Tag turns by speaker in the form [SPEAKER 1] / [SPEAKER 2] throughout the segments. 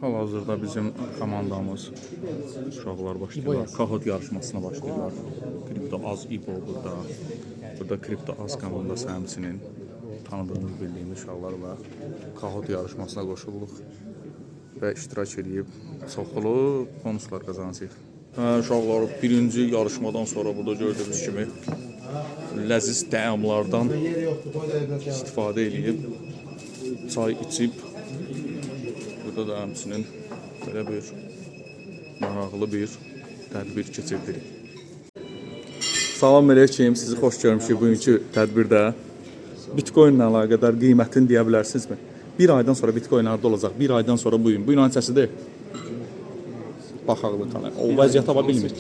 [SPEAKER 1] Hal-hazırda bizim komandamız uşaqlar başlayırlar. Kahoot yarışmasına başlayırlar. Kripto Az İbo burada. Burada Kripto Az komandası həmçinin tanıdığımız, bildiyimiz uşaqlar və Kahoot yarışmasına qoşulduq və iştirak edib çoxlu bonuslar qazanacağıq. Uşaqlar birinci yarışmadan sonra burada gördüyünüz kimi ləziz təamlardan istifadə edib çay içib burada da həmçinin belə bir maraqlı bir tədbir keçirdik. Salam əleykum, sizi xoş görmüşük bugünkü tədbirdə. Bitcoin ilə əlaqədar qiymətini deyə bilərsinizmi? Bir aydan sonra Bitcoin harda olacaq? Bir aydan sonra bugün. Bu ayın neçəsidir? Baxaq bir tane. O vəziyyət tapa bilmir.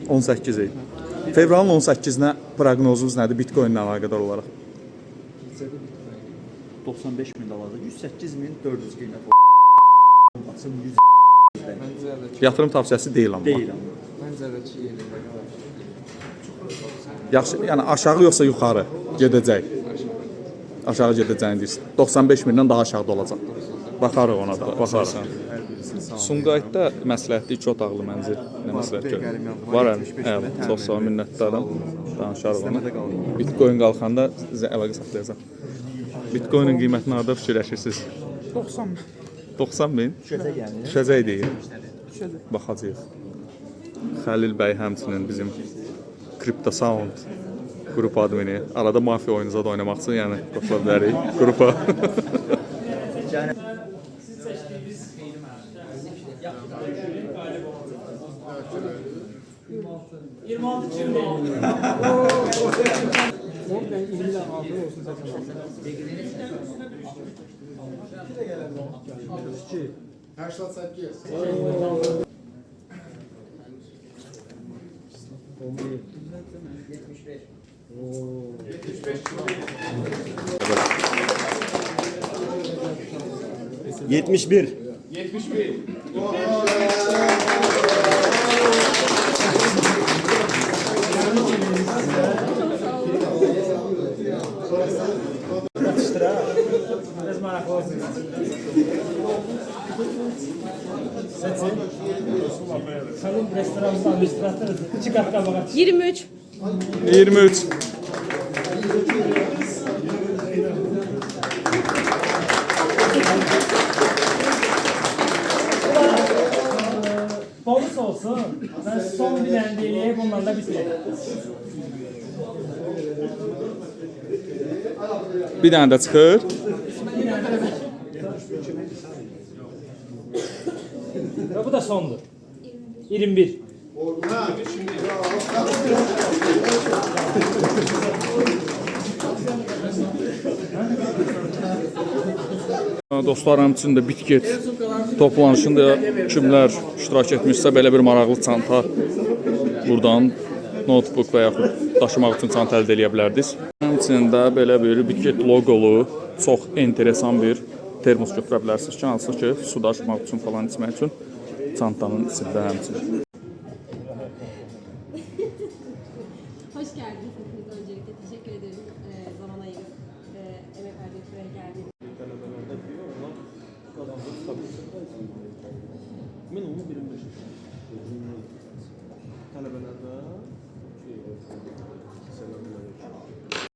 [SPEAKER 1] 18 il. Fevralın 18-nə proqnozunuz nədir Bitcoin ilə əlaqədar olaraq?
[SPEAKER 2] 95.000 dolardır. 108.400 qiymət var. Açım 100.
[SPEAKER 1] Yatırım tavsiyəsi deyil amma.
[SPEAKER 2] Deyil amma.
[SPEAKER 3] Məncədəki yeni.
[SPEAKER 1] Yaxşı, yəni aşağı yoxsa yuxarı gedəcək? Aşağı gedəcəyini deyirsən. 95.000-dən daha aşağıda olacaq. Baxarıq ona da, baxarıq. Sumqayıtda məsləhətli 2 otaqlı mənzil nə məsləhət görür? Var əl, çox sağ ol, minnətdaram. Danışarıq ona. Bitcoin qalxanda sizə əlaqə saxlayacaq. Bitcoinin qiymətini harada fikirləşirsiniz?
[SPEAKER 3] 90 min.
[SPEAKER 1] 90.000?
[SPEAKER 2] Düşəcək yəni.
[SPEAKER 1] Düşəcək deyil. Baxacağıq. Xəlil bəy həmçinin bizim Crypto Sound qrup admini. Arada mafiya oyunuza da oynamaq üçün, yəni qoşula bilərik qrupa.
[SPEAKER 2] Yetmiş bir.
[SPEAKER 4] Salon restoranında administratör 2 kat qabağa
[SPEAKER 5] 23.
[SPEAKER 1] 23.
[SPEAKER 4] bonus olsun. Ben son bilendiğini bundan da bitireyim.
[SPEAKER 1] Bir dənə də çıxır.
[SPEAKER 4] Ve bu da sondur. 21.
[SPEAKER 1] Dostlar, həmçinin də Bitget toplanışında kimlər iştirak etmişsə, belə bir maraqlı çanta buradan notebook və yaxud daşımaq üçün çanta əldə edə bilərdiniz. Həmçinin də belə bir Bitget loqolu, çox enteresan bir termos götürə bilərsiniz ki, hansı ki, su daşımaq üçün falan içmək üçün çantanın içində həmçinin.